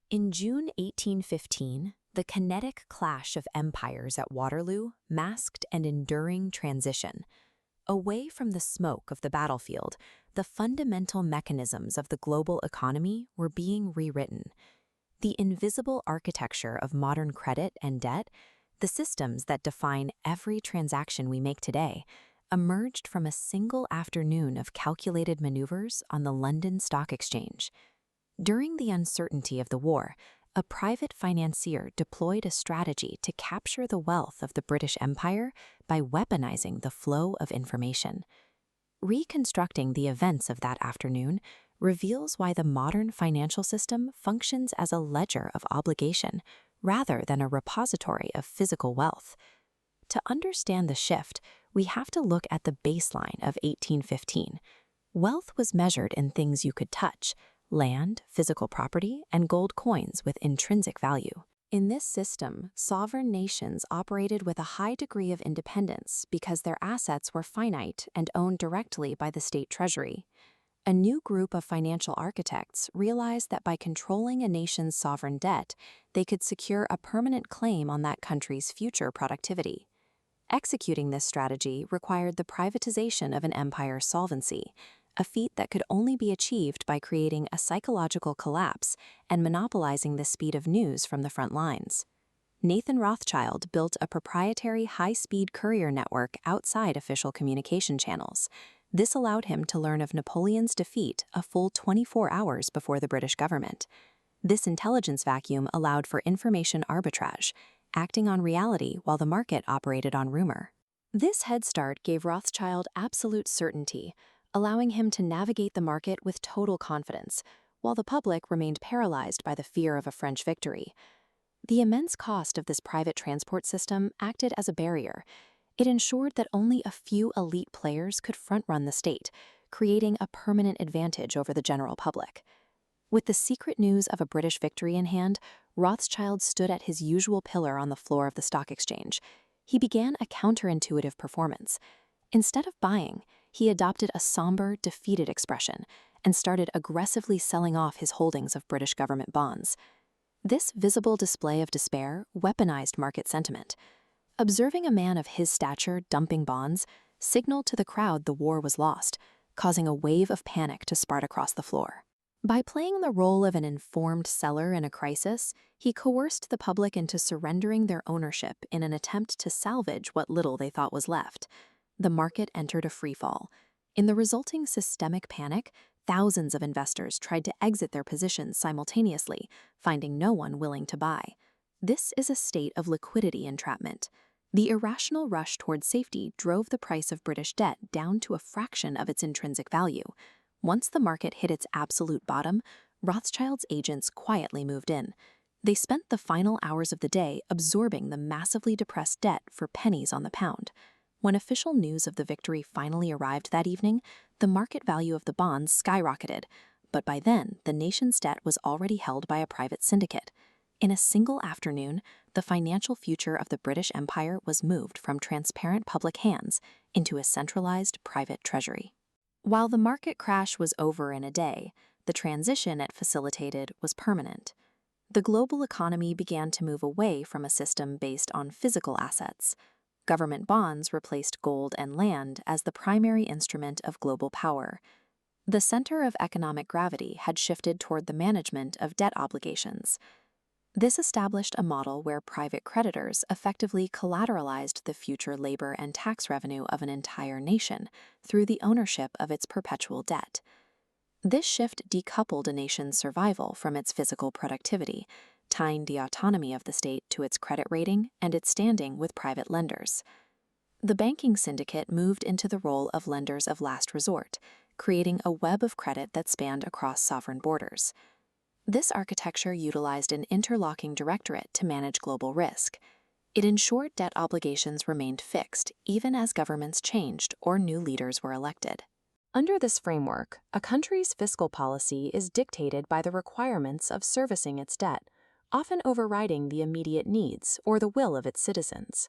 In June 1815, the kinetic clash of empires at Waterloo masked an enduring transition. Away from the smoke of the battlefield, the fundamental mechanisms of the global economy were being rewritten. The invisible architecture of modern credit and debt, the systems that define every transaction we make today, emerged from a single afternoon of calculated maneuvers on the London Stock Exchange. During the uncertainty of the war, a private financier deployed a strategy to capture the wealth of the British Empire by weaponizing the flow of information. Reconstructing the events of that afternoon reveals why the modern financial system functions as a ledger of obligation rather than a repository of physical wealth. To understand the shift, we have to look at the baseline of 1815. Wealth was measured in things you could touch: land, physical property, and gold coins with intrinsic value. In this system, sovereign nations operated with a high degree of independence because their assets were finite and owned directly by the state treasury. A new group of financial architects realized that by controlling a nation's sovereign debt, they could secure a permanent claim on that country's future productivity. Executing this strategy required the privatization of an empire's solvency, a feat that could only be achieved by creating a psychological collapse and monopolizing the speed of news from the front lines. Nathan Rothschild built a proprietary high-speed courier network outside official communication channels. This allowed him to learn of Napoleon's defeat a full 24 hours before the British government. This intelligence vacuum allowed for information arbitrage, acting on reality while the market operated on rumor. This head start gave Rothschild absolute certainty, allowing him to navigate the market with total confidence, while the public remained paralyzed by the fear of a French victory. The immense cost of this private transport system acted as a barrier. It ensured that only a few elite players could front-run the state, creating a permanent advantage over the general public. With the secret news of a British victory in hand, Rothschild stood at his usual pillar on the floor of the stock exchange. He began a counterintuitive performance. Instead of buying, he adopted a somber, defeated expression and started aggressively selling off his holdings of British government bonds. This visible display of despair weaponized market sentiment. Observing a man of his stature dumping bonds signaled to the crowd the war was lost, causing a wave of panic to spread across the floor. By playing the role of an informed seller in a crisis, he coerced the public into surrendering their ownership in an attempt to salvage what little they thought was left. The market entered a freefall. In the resulting systemic panic, thousands of investors tried to exit their positions simultaneously, finding no one willing to buy. This is a state of liquidity entrapment. The irrational rush toward safety drove the price of British debt down to a fraction of its intrinsic value. Once the market hit its absolute bottom, Rothschild's agents quietly moved in. They spent the final hours of the day absorbing the massively depressed debt for pennies on the pound. When official news of the victory finally arrived that evening, the market value of the bonds skyrocketed, but by then, the nation's debt was already held by a private syndicate. In a single afternoon, the financial future of the British Empire was moved from transparent public hands into a centralized private treasury. While the market crash was over in a day, the transition it facilitated was permanent. The global economy began to move away from a system based on physical assets. Government bonds replaced gold and land as the primary instrument of global power. The center of economic gravity had shifted toward the management of debt obligations. This established a model where private creditors effectively collateralized the future labor and tax revenue of an entire nation through the ownership of its perpetual debt. This shift decoupled a nation's survival from its physical productivity, tying the autonomy of the state to its credit rating and its standing with private lenders. The banking syndicate moved into the role of lenders of last resort, creating a web of credit that spanned across sovereign borders. This architecture utilized an interlocking directorate to manage global risk. It ensured debt obligations remained fixed even as governments changed or new leaders were elected. Under this framework, a country's fiscal policy is dictated by the requirements of servicing its debt, often overriding the immediate needs or the will of its citizens.